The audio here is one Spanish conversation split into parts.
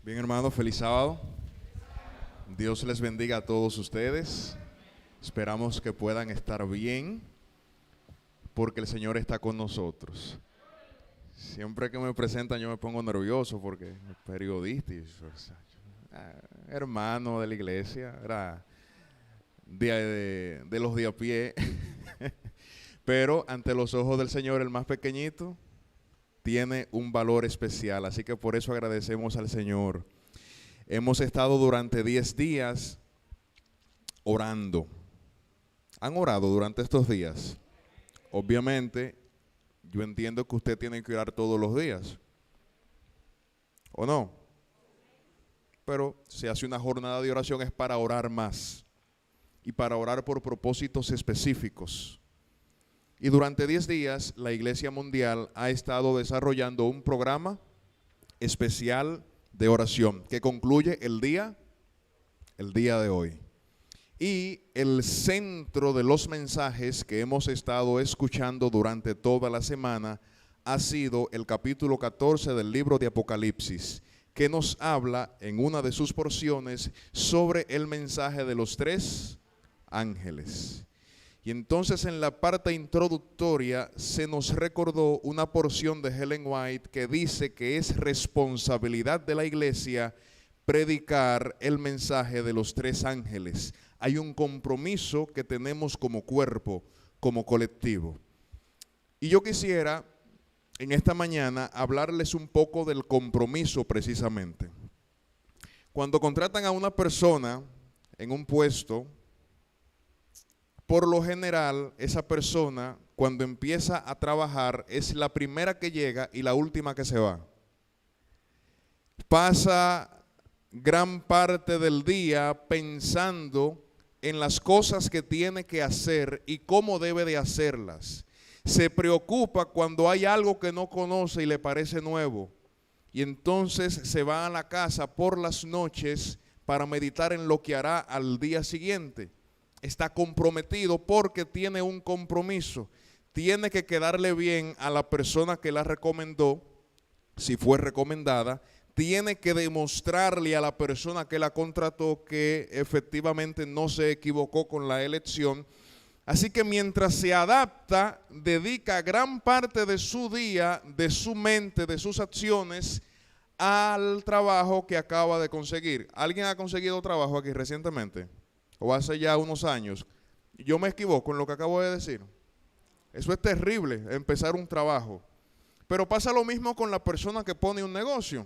Bien, hermanos, feliz sábado. Dios les bendiga a todos ustedes. Esperamos que puedan estar bien porque el Señor está con nosotros. Siempre que me presentan yo me pongo nervioso porque periodista, hermano de la iglesia, era de los de a pie. Pero ante los ojos del Señor, el más pequeñito tiene un valor especial, así que por eso agradecemos al Señor. Hemos estado durante 10 días orando. ¿Han orado durante estos días? Obviamente, yo entiendo que usted tiene que orar todos los días, ¿o no? Pero se hace una jornada de oración es para orar más y para orar por propósitos específicos. Y durante 10 días la Iglesia Mundial ha estado desarrollando un programa especial de oración que concluye el día de hoy. Y el centro de los mensajes que hemos estado escuchando durante toda la semana ha sido el capítulo 14 del libro de Apocalipsis, que nos habla en una de sus porciones sobre el mensaje de los 3 ángeles. Y entonces en la parte introductoria se nos recordó una porción de Ellen White que dice que es responsabilidad de la iglesia predicar el mensaje de los 3 ángeles. Hay un compromiso que tenemos como cuerpo, como colectivo. Y yo quisiera en esta mañana hablarles un poco del compromiso precisamente. Cuando contratan a una persona en un puesto, por lo general, esa persona, cuando empieza a trabajar, es la primera que llega y la última que se va. Pasa gran parte del día pensando en las cosas que tiene que hacer y cómo debe de hacerlas. Se preocupa cuando hay algo que no conoce y le parece nuevo. Y entonces se va a la casa por las noches para meditar en lo que hará al día siguiente. Está comprometido porque tiene un compromiso. Tiene que quedarle bien a la persona que la recomendó, si fue recomendada. Tiene que demostrarle a la persona que la contrató que efectivamente no se equivocó con la elección. Así que mientras se adapta, dedica gran parte de su día, de su mente, de sus acciones al trabajo que acaba de conseguir. ¿Alguien ha conseguido trabajo aquí recientemente? O hace ya unos años. Yo me equivoco en lo que acabo de decir. Eso es terrible, empezar un trabajo. Pero pasa lo mismo con la persona que pone un negocio.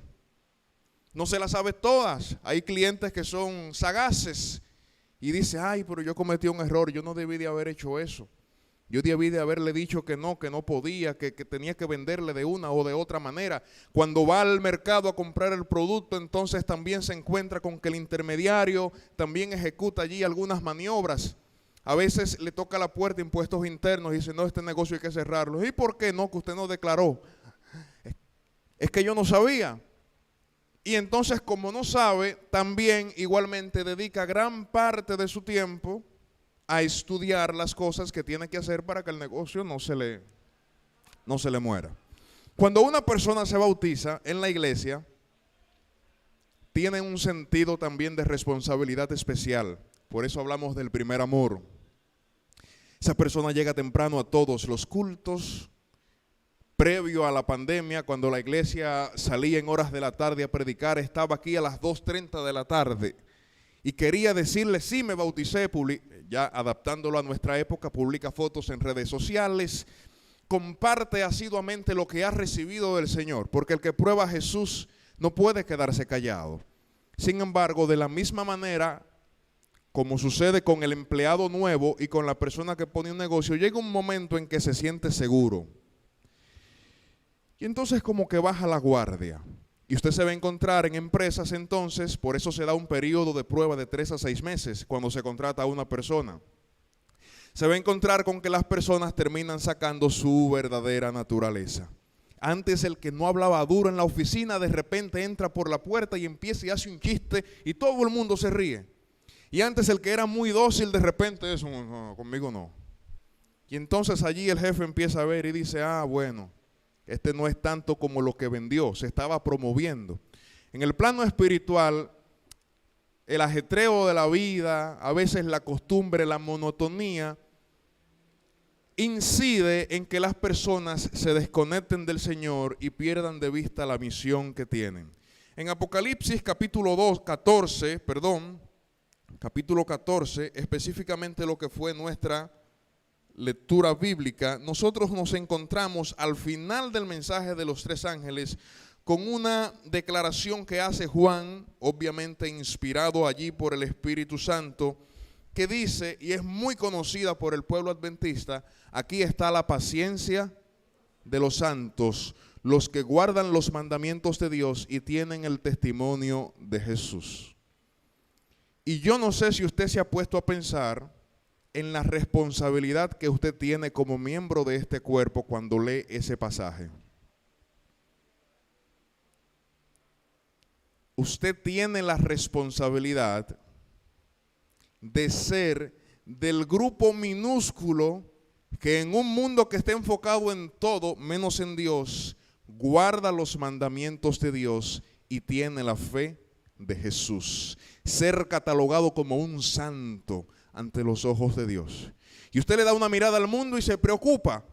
No se las sabe todas. Hay clientes que son sagaces y dice, ay, pero yo cometí un error, yo no debí de haber hecho eso. Yo debí de haberle dicho que no podía, que tenía que venderle de una o de otra manera. Cuando va al mercado a comprar el producto, entonces también se encuentra con que el intermediario también ejecuta allí algunas maniobras. A veces le toca la puerta impuestos internos y dice, no, este negocio hay que cerrarlo. ¿Y por qué no? Que usted no declaró. Es que yo no sabía. Y entonces, como no sabe, también igualmente dedica gran parte de su tiempo a estudiar las cosas que tiene que hacer para que el negocio no se le muera. Cuando una persona se bautiza en la iglesia, tiene un sentido también de responsabilidad especial. Por eso hablamos del primer amor. Esa persona llega temprano a todos los cultos. Previo a la pandemia, cuando la iglesia salía en horas de la tarde a predicar, estaba aquí a las 2:30 de la tarde. Y quería decirle, sí, me bauticé, ya adaptándolo a nuestra época, publica fotos en redes sociales, comparte asiduamente lo que ha recibido del Señor, porque el que prueba a Jesús no puede quedarse callado. Sin embargo, de la misma manera, como sucede con el empleado nuevo y con la persona que pone un negocio, llega un momento en que se siente seguro. Y entonces como que baja la guardia. Y usted se va a encontrar en empresas entonces, por eso se da un periodo de prueba de 3 a 6 meses cuando se contrata a una persona. Se va a encontrar con que las personas terminan sacando su verdadera naturaleza. Antes el que no hablaba duro en la oficina de repente entra por la puerta y empieza y hace un chiste y todo el mundo se ríe. Y antes el que era muy dócil de repente eso, no, conmigo no. Y entonces allí el jefe empieza a ver y dice, bueno, este no es tanto como lo que vendió, se estaba promoviendo. En el plano espiritual, el ajetreo de la vida, a veces la costumbre, la monotonía, incide en que las personas se desconecten del Señor y pierdan de vista la misión que tienen. En Apocalipsis capítulo 14, específicamente lo que fue nuestra lectura bíblica, nosotros nos encontramos al final del mensaje de los tres ángeles con una declaración que hace Juan, obviamente inspirado allí por el Espíritu Santo, que dice, y es muy conocida por el pueblo adventista: aquí está la paciencia de los santos, los que guardan los mandamientos de Dios y tienen el testimonio de Jesús. Y yo no sé si usted se ha puesto a pensar en la responsabilidad que usted tiene como miembro de este cuerpo cuando lee ese pasaje. Usted tiene la responsabilidad de ser del grupo minúsculo que en un mundo que está enfocado en todo menos en Dios, guarda los mandamientos de Dios y tiene la fe de Jesús. Ser catalogado como un santo ante los ojos de Dios. Y usted le da una mirada al mundo y se preocupa,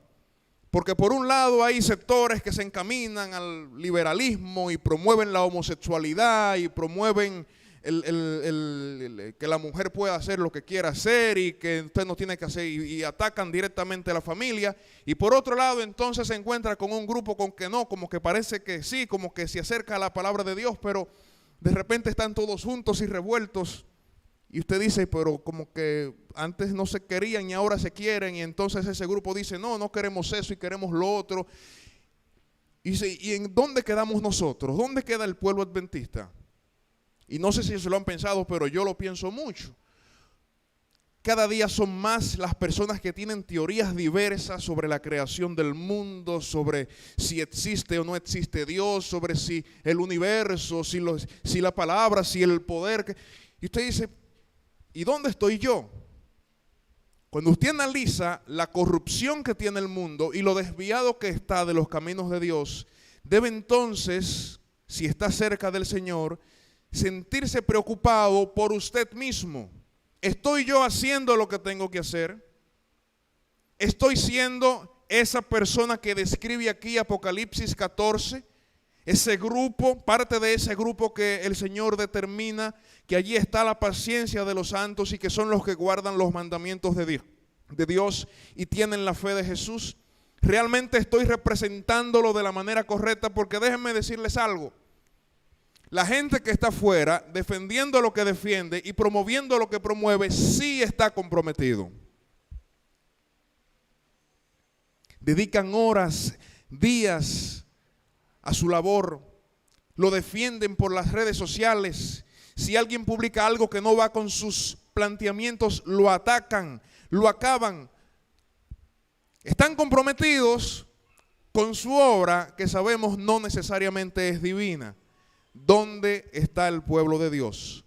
porque por un lado hay sectores que se encaminan al liberalismo y promueven la homosexualidad y promueven que la mujer pueda hacer lo que quiera hacer y que usted no tiene que hacer, y atacan directamente a la familia. Y por otro lado entonces se encuentra con un grupo con que no, como que parece que sí, como que se acerca a la palabra de Dios, pero de repente están todos juntos y revueltos. Y usted dice, pero como que antes no se querían y ahora se quieren. Y entonces ese grupo dice, no, no queremos eso y queremos lo otro. Y dice, ¿y en dónde quedamos nosotros? ¿Dónde queda el pueblo adventista? Y no sé si se lo han pensado, pero yo lo pienso mucho. Cada día son más las personas que tienen teorías diversas sobre la creación del mundo, sobre si existe o no existe Dios, sobre si el universo, si la palabra, si el poder. Y usted dice, ¿y dónde estoy yo? Cuando usted analiza la corrupción que tiene el mundo y lo desviado que está de los caminos de Dios, debe entonces, si está cerca del Señor, sentirse preocupado por usted mismo. ¿Estoy yo haciendo lo que tengo que hacer? ¿Estoy siendo esa persona que describe aquí Apocalipsis 14? Ese grupo, parte de ese grupo que el Señor determina que allí está la paciencia de los santos y que son los que guardan los mandamientos de Dios y tienen la fe de Jesús. ¿Realmente estoy representándolo de la manera correcta? Porque déjenme decirles algo. La gente que está afuera defendiendo lo que defiende y promoviendo lo que promueve sí está comprometido. Dedican horas, días a su labor, lo defienden por las redes sociales. Si alguien publica algo que no va con sus planteamientos, lo atacan, lo acaban. Están comprometidos con su obra, que sabemos no necesariamente es divina. ¿Dónde está el pueblo de Dios?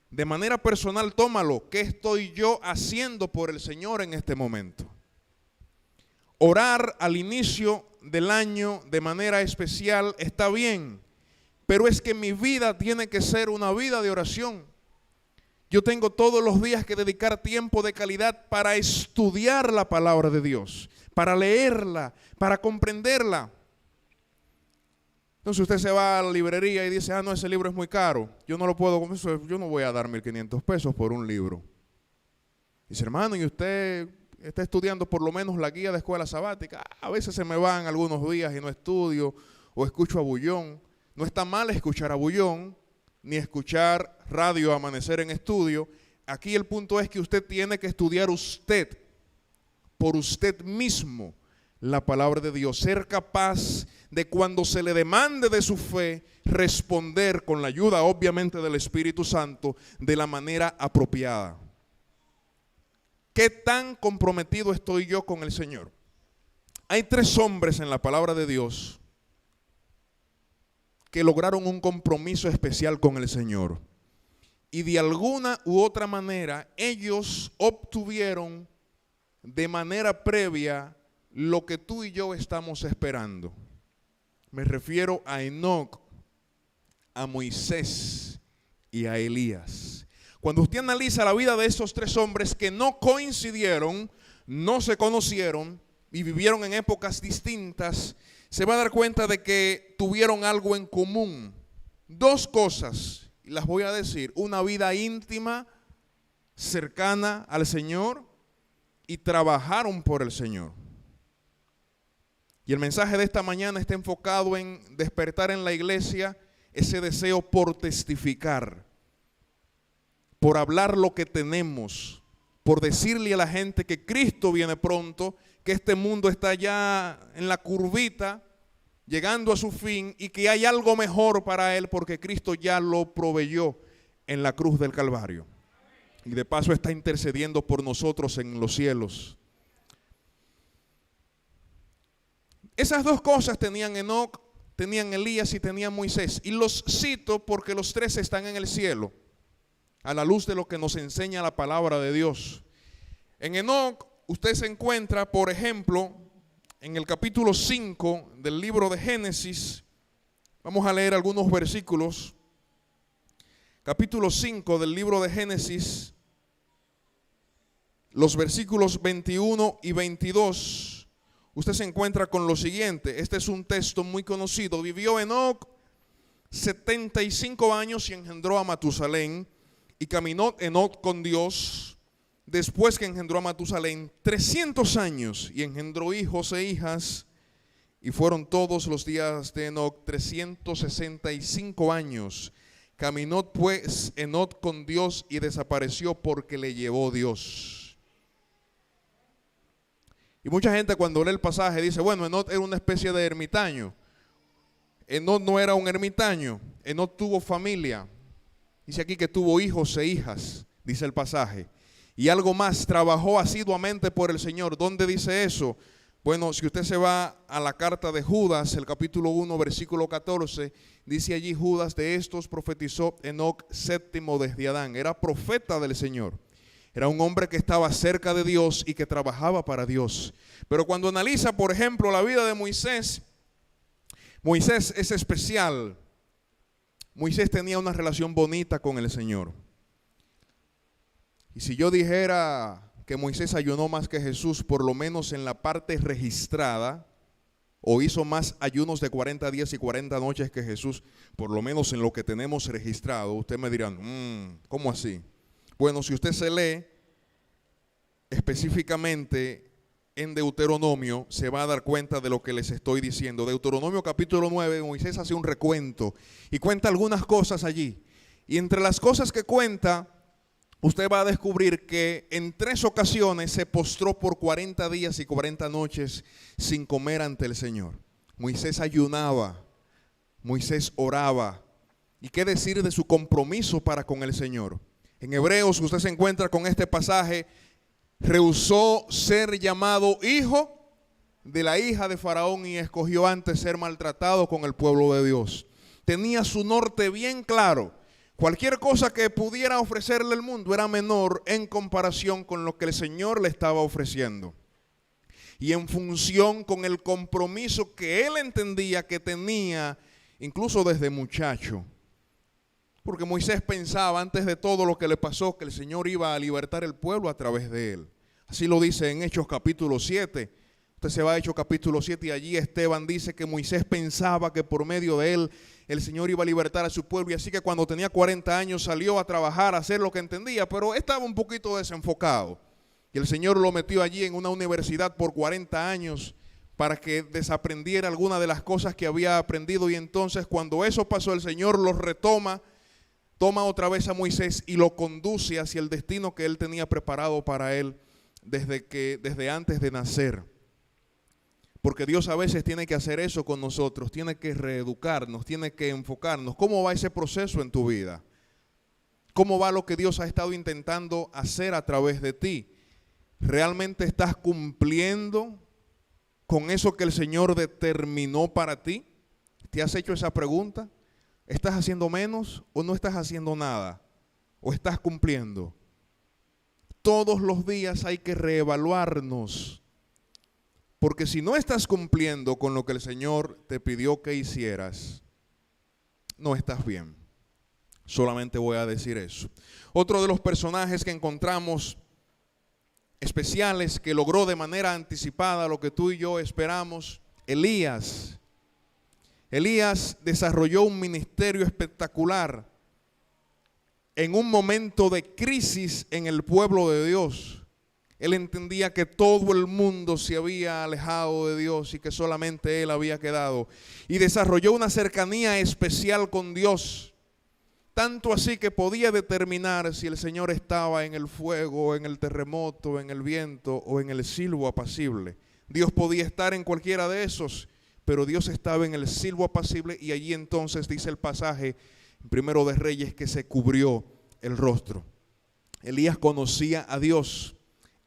De manera personal, tómalo. ¿Qué estoy yo haciendo por el Señor en este momento? Orar al inicio del año de manera especial está bien, pero es que mi vida tiene que ser una vida de oración. Yo tengo todos los días que dedicar tiempo de calidad para estudiar la palabra de Dios, para leerla, para comprenderla. Entonces usted se va a la librería y dice, no, ese libro es muy caro, yo no lo puedo, yo no voy a dar 1,500 pesos por un libro. Dice, hermano, ¿y usted está estudiando por lo menos la guía de escuela sabática? A veces se me van algunos días y no estudio o escucho a Bullón. No está mal escuchar a Bullón, ni escuchar radio Amanecer en Estudio. Aquí el punto es que usted tiene que estudiar usted, por usted mismo, la palabra de Dios. Ser capaz de, cuando se le demande de su fe, responder con la ayuda obviamente del Espíritu Santo de la manera apropiada. ¿Qué tan comprometido estoy yo con el Señor? Hay 3 hombres en la palabra de Dios que lograron un compromiso especial con el Señor. Y de alguna u otra manera ellos obtuvieron de manera previa lo que tú y yo estamos esperando. Me refiero a Enoc, a Moisés y a Elías. Cuando usted analiza la vida de estos tres hombres que no coincidieron, no se conocieron y vivieron en épocas distintas, se va a dar cuenta de que tuvieron algo en común. Dos cosas, y las voy a decir: una vida íntima, cercana al Señor, y trabajaron por el Señor. Y el mensaje de esta mañana está enfocado en despertar en la iglesia ese deseo por testificar, por hablar lo que tenemos, por decirle a la gente que Cristo viene pronto, que este mundo está ya en la curvita, llegando a su fin, y que hay algo mejor para él porque Cristo ya lo proveyó en la cruz del Calvario. Y de paso está intercediendo por nosotros en los cielos. Esas dos cosas tenían Enoc, tenían Elías y tenían Moisés. Y los cito porque los tres están en el cielo, a la luz de lo que nos enseña la palabra de Dios. En Enoc usted se encuentra, por ejemplo, en el capítulo 5 del libro de Génesis. Vamos a leer algunos versículos. Capítulo 5 del libro de Génesis, los versículos 21 y 22. Usted se encuentra con lo siguiente. Este es un texto muy conocido. Vivió Enoc 75 años y engendró a Matusalén. Y caminó Enoc con Dios después que engendró a Matusalén 300 años y engendró hijos e hijas. Y fueron todos los días de Enoc 365 años. Caminó pues Enoc con Dios y desapareció porque le llevó Dios. Y mucha gente cuando lee el pasaje dice, bueno, Enoc era una especie de ermitaño. Enoc no era un ermitaño. Enoc tuvo familia. Dice aquí que tuvo hijos e hijas, dice el pasaje. Y algo más, trabajó asiduamente por el Señor. ¿Dónde dice eso? Bueno, si usted se va a la carta de Judas, el capítulo 1, versículo 14, dice allí: Judas, de estos profetizó Enoc séptimo desde Adán. Era profeta del Señor. Era un hombre que estaba cerca de Dios y que trabajaba para Dios. Pero cuando analiza, por ejemplo, la vida de Moisés, Moisés es especial. Moisés tenía una relación bonita con el Señor. Y si yo dijera que Moisés ayunó más que Jesús, por lo menos en la parte registrada, o hizo más ayunos de 40 días y 40 noches que Jesús, por lo menos en lo que tenemos registrado, usted me dirá, ¿cómo así? Bueno, si usted se lee específicamente en Deuteronomio, se va a dar cuenta de lo que les estoy diciendo. Deuteronomio capítulo 9, Moisés hace un recuento y cuenta algunas cosas allí. Y entre las cosas que cuenta, usted va a descubrir que en 3 ocasiones se postró por 40 días y 40 noches sin comer ante el Señor. Moisés ayunaba, Moisés oraba. ¿Y qué decir de su compromiso para con el Señor? En Hebreos usted se encuentra con este pasaje: rehusó ser llamado hijo de la hija de Faraón y escogió antes ser maltratado con el pueblo de Dios. Tenía su norte bien claro. Cualquier cosa que pudiera ofrecerle el mundo era menor en comparación con lo que el Señor le estaba ofreciendo. Y en función con el compromiso que él entendía que tenía, incluso desde muchacho. Porque Moisés pensaba, antes de todo lo que le pasó, que el Señor iba a libertar el pueblo a través de él. Así lo dice en Hechos capítulo 7. Usted se va a Hechos capítulo 7 y allí Esteban dice que Moisés pensaba que por medio de él el Señor iba a libertar a su pueblo. Y así que cuando tenía 40 años salió a trabajar, a hacer lo que entendía, pero estaba un poquito desenfocado. Y el Señor lo metió allí en una universidad por 40 años para que desaprendiera algunas de las cosas que había aprendido. Y entonces cuando eso pasó, el Señor lo retoma. Toma otra vez a Moisés y lo conduce hacia el destino que él tenía preparado para él desde antes de nacer. Porque Dios a veces tiene que hacer eso con nosotros, tiene que reeducarnos, tiene que enfocarnos. ¿Cómo va ese proceso en tu vida? ¿Cómo va lo que Dios ha estado intentando hacer a través de ti? ¿Realmente estás cumpliendo con eso que el Señor determinó para ti? ¿Te has hecho esa pregunta? ¿Estás haciendo menos o no estás haciendo nada? ¿O estás cumpliendo? Todos los días hay que reevaluarnos. Porque si no estás cumpliendo con lo que el Señor te pidió que hicieras, no estás bien. Solamente voy a decir eso. Otro de los personajes que encontramos especiales, que logró de manera anticipada lo que tú y yo esperamos, Elías. Elías desarrolló un ministerio espectacular en un momento de crisis en el pueblo de Dios. Él entendía que todo el mundo se había alejado de Dios y que solamente él había quedado. Y desarrolló una cercanía especial con Dios. Tanto así que podía determinar si el Señor estaba en el fuego, en el terremoto, en el viento o en el silbo apacible. Dios podía estar en cualquiera de esos, pero Dios estaba en el silbo apacible, y allí entonces dice el pasaje en Primero de Reyes que se cubrió el rostro. Elías conocía a Dios.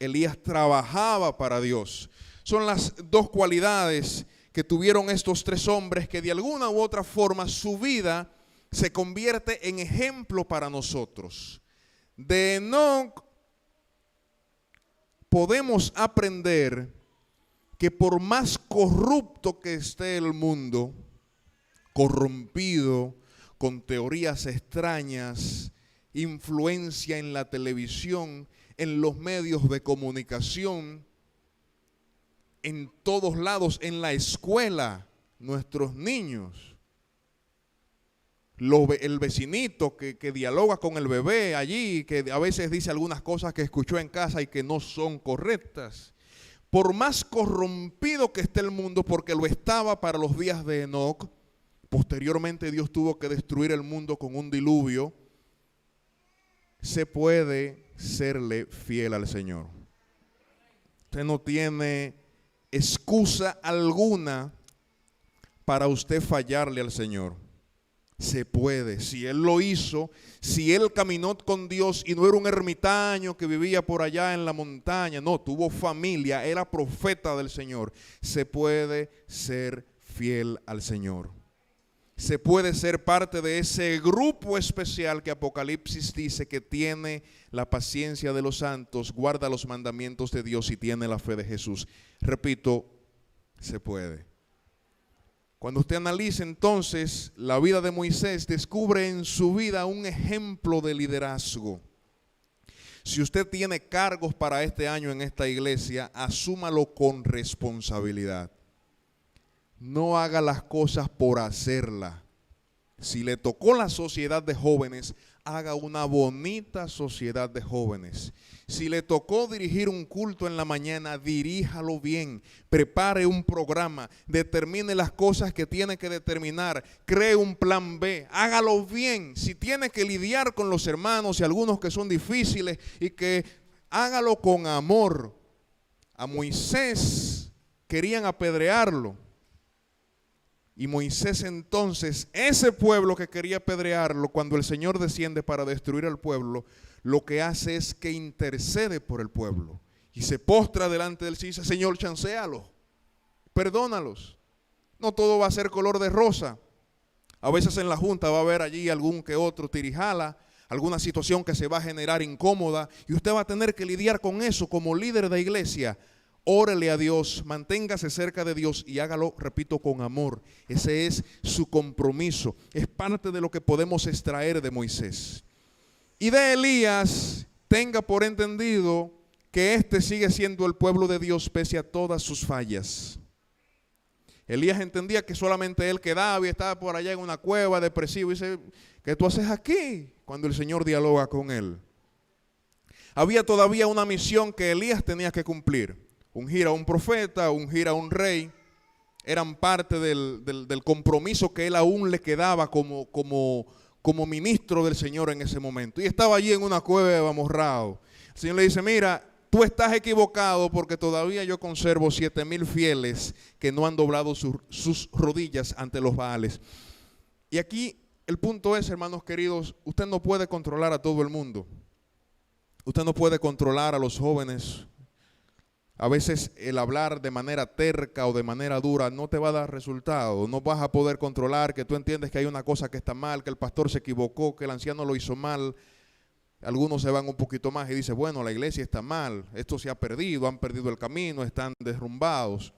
Elías trabajaba para Dios. Son las dos cualidades que tuvieron estos tres hombres, que de alguna u otra forma su vida se convierte en ejemplo para nosotros. De Enoc podemos aprender que por más corrupto que esté el mundo, corrompido, con teorías extrañas, influencia en la televisión, en los medios de comunicación, en todos lados, en la escuela, nuestros niños, el vecinito que dialoga con el bebé allí, que a veces dice algunas cosas que escuchó en casa y que no son correctas. Por más corrompido que esté el mundo, porque lo estaba para los días de Enoc, posteriormente Dios tuvo que destruir el mundo con un diluvio, se puede serle fiel al Señor. Usted no tiene excusa alguna para usted fallarle al Señor. Se puede. Si Él lo hizo, si Él caminó con Dios y no era un ermitaño que vivía por allá en la montaña, no, tuvo familia, era profeta del Señor. Se puede ser fiel al Señor. Se puede ser parte de ese grupo especial que Apocalipsis dice que tiene la paciencia de los santos, guarda los mandamientos de Dios y tiene la fe de Jesús. Repito, se puede. Cuando usted analiza entonces la vida de Moisés, descubre en su vida un ejemplo de liderazgo. Si usted tiene cargos para este año en esta iglesia, asúmalo con responsabilidad. No haga las cosas por hacerlas. Si le tocó la sociedad de jóvenes, haga una bonita sociedad de jóvenes. Si le tocó dirigir un culto en la mañana, diríjalo bien. Prepare un programa, determine las cosas que tiene que determinar, cree un plan B, hágalo bien. Si tiene que lidiar con los hermanos y algunos que son difíciles, y que hágalo con amor. A Moisés querían apedrearlo. Y Moisés entonces, ese pueblo que quería apedrearlo, cuando el Señor desciende para destruir al pueblo, lo que hace es que intercede por el pueblo. Y se postra delante del Señor y dice: Señor, chancealos, perdónalos. No todo va a ser color de rosa. A veces en la junta va a haber allí algún que otro tirijala, alguna situación que se va a generar incómoda, y usted va a tener que lidiar con eso como líder de iglesia. Órele a Dios, manténgase cerca de Dios y hágalo, repito, con amor. Ese es su compromiso. Es parte de lo que podemos extraer de Moisés. Y de Elías, tenga por entendido que este sigue siendo el pueblo de Dios pese a todas sus fallas. Elías entendía que solamente él quedaba y estaba por allá en una cueva depresivo. Y dice: ¿qué tú haces aquí? Cuando el Señor dialoga con él. Había todavía una misión que Elías tenía que cumplir. Ungir a un profeta, ungir a un rey, eran parte del compromiso que él aún le quedaba como ministro del Señor en ese momento. Y estaba allí en una cueva amorrado. El Señor le dice: mira, tú estás equivocado, porque todavía yo conservo 7,000 fieles que no han doblado sus rodillas ante los Baales. Y aquí el punto es, hermanos queridos, usted no puede controlar a todo el mundo. Usted no puede controlar a los jóvenes. A veces el hablar de manera terca o de manera dura no te va a dar resultado. No vas a poder controlar que tú entiendes que hay una cosa que está mal, que el pastor se equivocó, que el anciano lo hizo mal. Algunos se van un poquito más y dicen: bueno, la iglesia está mal, esto se ha perdido, han perdido el camino, están derrumbados.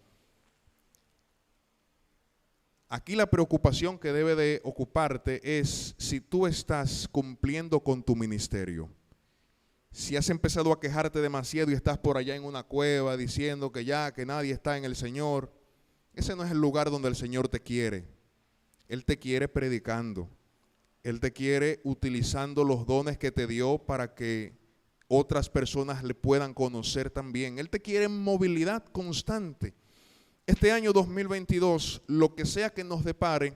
Aquí la preocupación que debe de ocuparte es si tú estás cumpliendo con tu ministerio. Si has empezado a quejarte demasiado y estás por allá en una cueva diciendo que ya, que nadie está en el Señor, ese no es el lugar donde el Señor te quiere. Él te quiere predicando. Él te quiere utilizando los dones que te dio para que otras personas le puedan conocer también. Él te quiere en movilidad constante. Este año 2022, lo que sea que nos depare,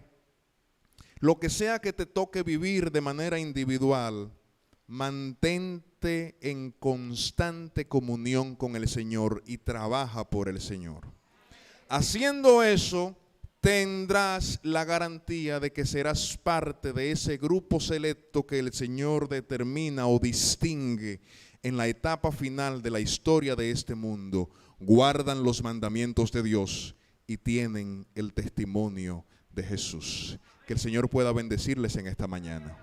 lo que sea que te toque vivir de manera individual, mantente en constante comunión con el Señor y trabaja por el Señor. Haciendo eso, tendrás la garantía de que serás parte de ese grupo selecto que el Señor determina o distingue en la etapa final de la historia de este mundo. Guardan los mandamientos de Dios y tienen el testimonio de Jesús. Que el Señor pueda bendecirles en esta mañana.